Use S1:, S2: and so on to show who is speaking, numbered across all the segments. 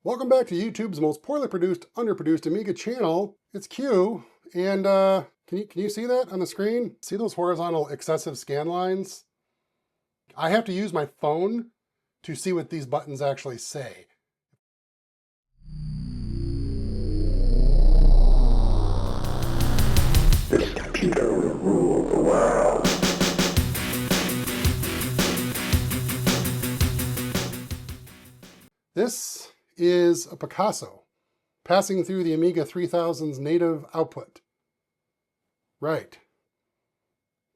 S1: Welcome back to YouTube's most poorly produced, underproduced Amiga channel. It's Q, and can you see that on the screen? See those horizontal excessive scan lines? I have to use my phone to see what these buttons actually say.
S2: This computer will rule the world.
S1: This is a Picasso passing through the Amiga 3000's native output. Right.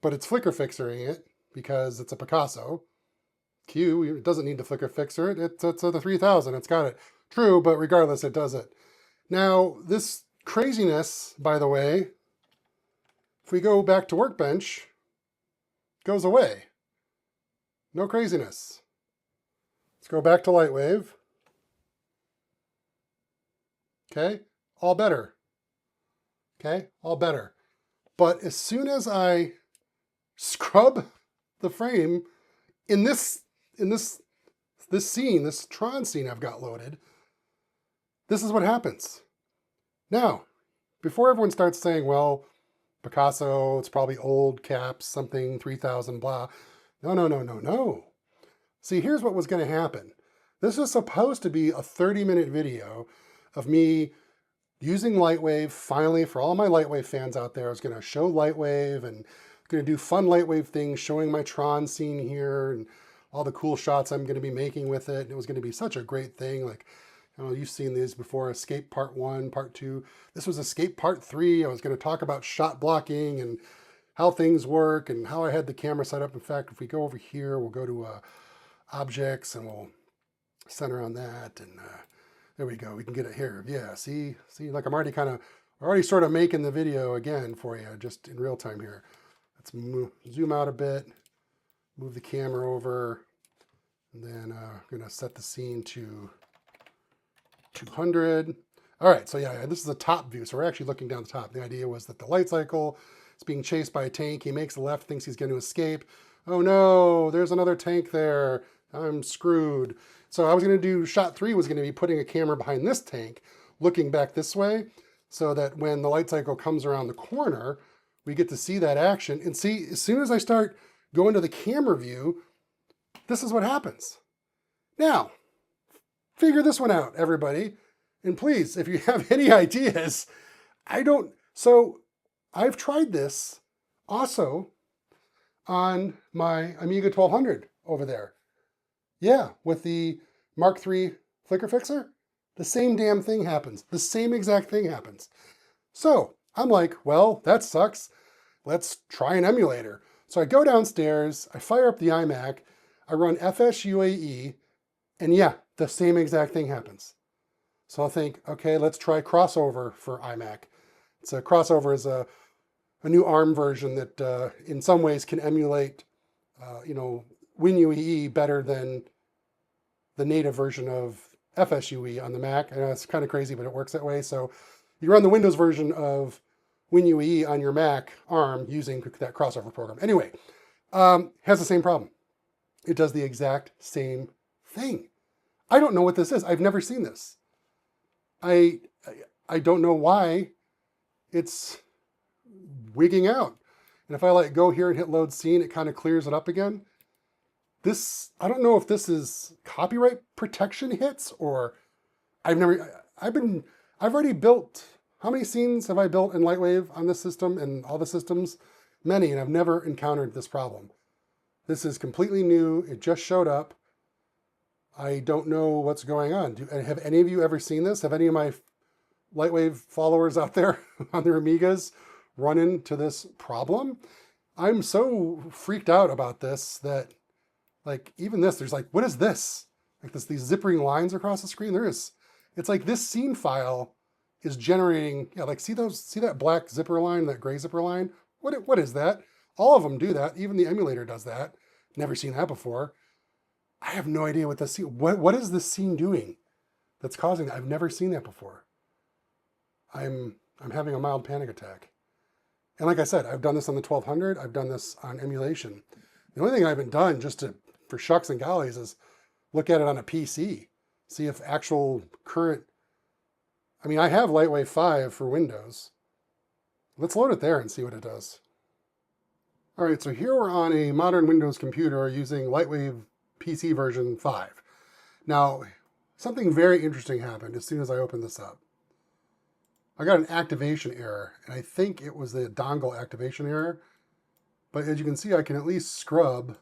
S1: But it's flicker fixering it because it's a Picasso. Q, it doesn't need to flicker fixer it. It's the 3000. It's got it. True, but regardless, it does it. Now, this craziness, by the way, if we go back to Workbench, goes away. No craziness. Let's go back to LightWave. Okay, all better. Okay, all better. But as soon as I scrub the frame in this scene, this Tron scene I've got loaded, this is what happens. Now, before everyone starts saying, well, Picasso, it's probably old caps, something 3000, blah. No. See, here's what was going to happen. This was supposed to be a 30-minute video of me using LightWave. Finally, for all my LightWave fans out there, I was going to show LightWave and going to do fun LightWave things, showing my Tron scene here and all the cool shots I'm going to be making with it. And it was going to be such a great thing. Like, you know, you've seen these before, Escape Part 1, Part 2. This was Escape Part 3. I was going to talk about shot blocking and how things work and how I had the camera set up. In fact, if we go over here, we'll go to Objects and we'll center on that. And there we go. We can get it here. Yeah, see, like I'm already sort of making the video again for you, just in real time here. Let's zoom out a bit, move the camera over, and then I'm going to set the scene to 200. All right, so yeah, this is a top view, so we're actually looking down the top. The idea was that the light cycle is being chased by a tank. He makes a left, thinks he's going to escape. Oh no, there's another tank there. I'm screwed. So I was going to do, shot 3 was going to be putting a camera behind this tank, looking back this way, so that when the light cycle comes around the corner, we get to see that action. And see, as soon as I start going to the camera view, this is what happens. Now, figure this one out, everybody. And please, if you have any ideas, so I've tried this also on my Amiga 1200 over there. Yeah, with the Mark III flicker fixer, the same damn thing happens. The same exact thing happens. So I'm like, well, that sucks. Let's try an emulator. So I go downstairs, I fire up the iMac, I run FSUAE, and yeah, the same exact thing happens. So I'll think, okay, let's try Crossover for iMac. So Crossover is a new ARM version that in some ways can emulate, WinUEE better than the native version of FSUE on the Mac. I know it's kind of crazy, but it works that way. So you run the Windows version of WinUEE on your Mac ARM using that crossover program. Anyway, has the same problem. It does the exact same thing. I don't know what this is. I've never seen this. I don't know why it's wigging out. And if I let go here and hit load scene, it kind of clears it up again. I don't know if this is copyright protection hits or I've already built, how many scenes have I built in LightWave on this system and all the systems? Many, and I've never encountered this problem. This is completely new. It just showed up. I don't know what's going on. Have any of you ever seen this? Have any of my LightWave followers out there on their Amigas run into this problem? I'm so freaked out about this that like even this, there's like, what is this? Like these zippering lines across the screen. It's like this scene file is generating, yeah, like see that black zipper line, that gray zipper line? What is that? All of them do that. Even the emulator does that. Never seen that before. I have no idea what this scene, what is this scene doing that's causing that? I've never seen that before. I'm having a mild panic attack. And like I said, I've done this on the 1200. I've done this on emulation. The only thing I haven't done for shucks and gollies is look at it on a PC. see if actual current, I mean, I have LightWave 5 for Windows. Let's load it there and see what it does. All right, so here we're on a modern Windows computer using LightWave PC version 5. Now, something very interesting happened as soon as I opened this up. I got an activation error, and I think it was the dongle activation error. But as you can see, I can at least scrub,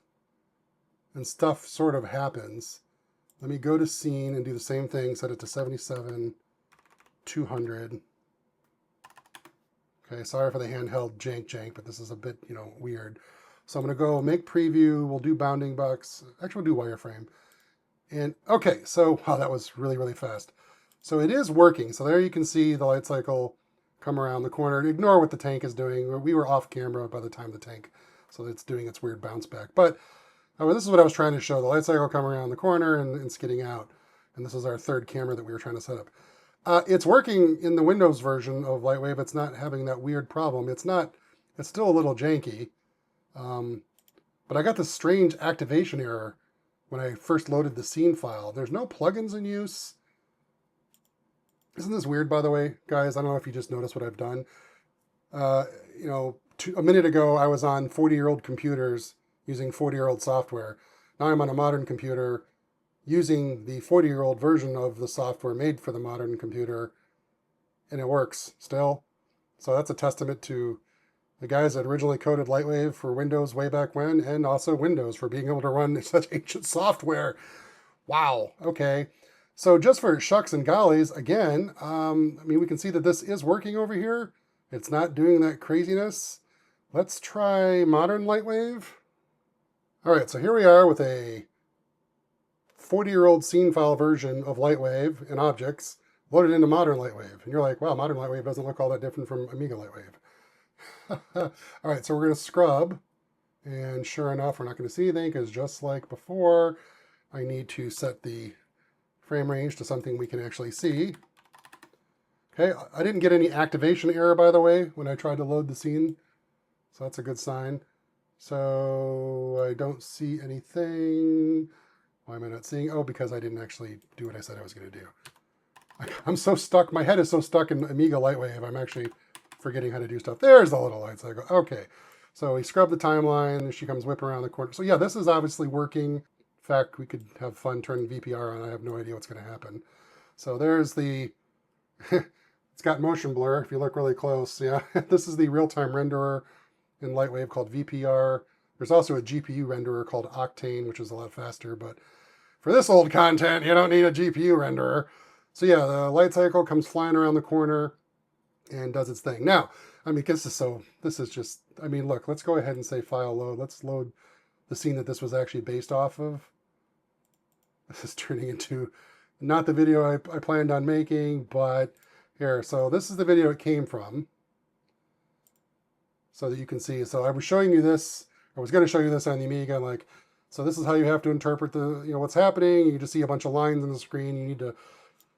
S1: and stuff sort of happens. Let me go to scene and do the same thing, set it to 77, 200. Okay, sorry for the handheld jank, but this is a bit, weird. So I'm going to go make preview. We'll do bounding box. Actually, we'll do wireframe. And okay, so wow, that was really, really fast. So it is working. So there you can see the light cycle come around the corner. Ignore what the tank is doing. We were off camera by the time the tank, so it's doing its weird bounce back. But this is what I was trying to show. The light cycle come around the corner and skidding out. And this is our third camera that we were trying to set up. It's working in the Windows version of LightWave. It's not having that weird problem. It's still a little janky. But I got this strange activation error when I first loaded the scene file. There's no plugins in use. Isn't this weird, by the way, guys? I don't know if you just noticed what I've done. A minute ago, I was on 40-year-old computers using 40-year-old software. Now I'm on a modern computer using the 40-year-old version of the software made for the modern computer, and it works still. So that's a testament to the guys that originally coded LightWave for Windows way back when, and also Windows for being able to run such ancient software. Wow, okay. So just for shucks and gollies, again, we can see that this is working over here. It's not doing that craziness. Let's try modern LightWave. All right, so here we are with a 40-year-old scene file version of LightWave and objects loaded into modern LightWave. And you're like, wow, modern LightWave doesn't look all that different from Amiga LightWave. All right, so we're going to scrub. And sure enough, we're not going to see anything because just like before, I need to set the frame range to something we can actually see. Okay, I didn't get any activation error, by the way, when I tried to load the scene. So that's a good sign. So I don't see anything. Why am I not seeing? Oh, because I didn't actually do what I said I was going to do. I'm so stuck. My head is so stuck in Amiga LightWave. I'm actually forgetting how to do stuff. There's the little light cycle. Okay. So we scrub the timeline. She comes whipping around the corner. So yeah, this is obviously working. In fact, we could have fun turning VPR on. I have no idea what's going to happen. So there's the... it's got motion blur if you look really close. Yeah, this is the real-time renderer in LightWave called VPR. There's also a GPU renderer called Octane, which is a lot faster, but for this old content, you don't need a GPU renderer. So yeah, the light cycle comes flying around the corner and does its thing. Now, this is just, look, let's go ahead and say file load. Let's load the scene that this was actually based off of. This is turning into not the video I planned on making, but here. So this is the video it came from, so that you can see. So I was showing you this. I was going to show you this on the Amiga. So this is how you have to interpret what's happening. You just see a bunch of lines on the screen. You need to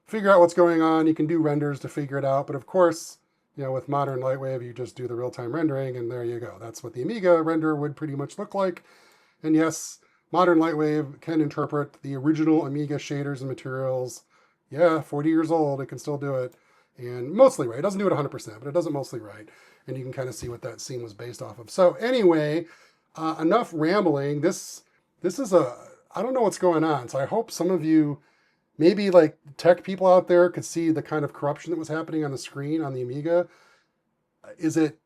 S1: figure out what's going on. You can do renders to figure it out. But of course, with modern LightWave, you just do the real-time rendering, and there you go. That's what the Amiga renderer would pretty much look like. And yes, modern LightWave can interpret the original Amiga shaders and materials. Yeah, 40 years old, it can still do it. And mostly right. It doesn't do it 100%, but it does it mostly right. And you can kind of see what that scene was based off of. So anyway, enough rambling. This is I don't know what's going on. So I hope some of you, maybe like tech people out there, could see the kind of corruption that was happening on the screen on the Amiga. Is it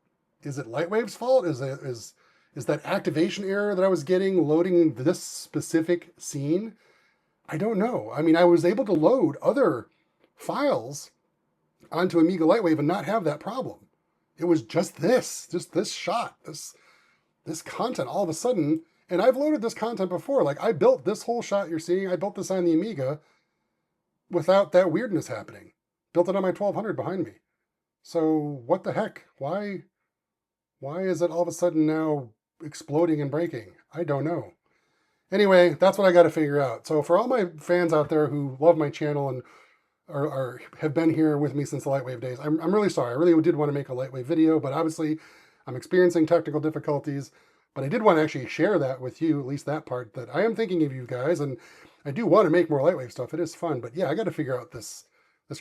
S1: LightWave's fault? Is that activation error that I was getting loading this specific scene? I don't know. I was able to load other files onto Amiga LightWave and not have that problem. It was just this shot, this content all of a sudden. And I've loaded this content before. Like, I built this whole shot you're seeing. I built this on the Amiga without that weirdness happening. Built it on my 1200 behind me. So what the heck? Why is it all of a sudden now exploding and breaking? I don't know. Anyway, that's what I got to figure out. So for all my fans out there who love my channel and have been here with me since the LightWave days, I'm really sorry. I really did want to make a LightWave video, but obviously I'm experiencing technical difficulties. But I did want to actually share that with you, at least that part, that I am thinking of you guys. And I do want to make more LightWave stuff. It is fun, but yeah, I got to figure out this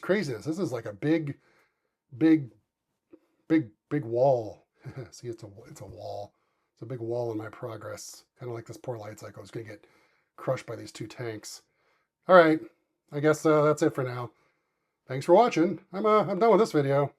S1: craziness. This is like a big wall. See, it's a wall. It's a big wall in my progress. Kind of like this poor light cycle is going to get crushed by these two tanks. All right, I guess that's it for now. Thanks for watching. I'm done with this video.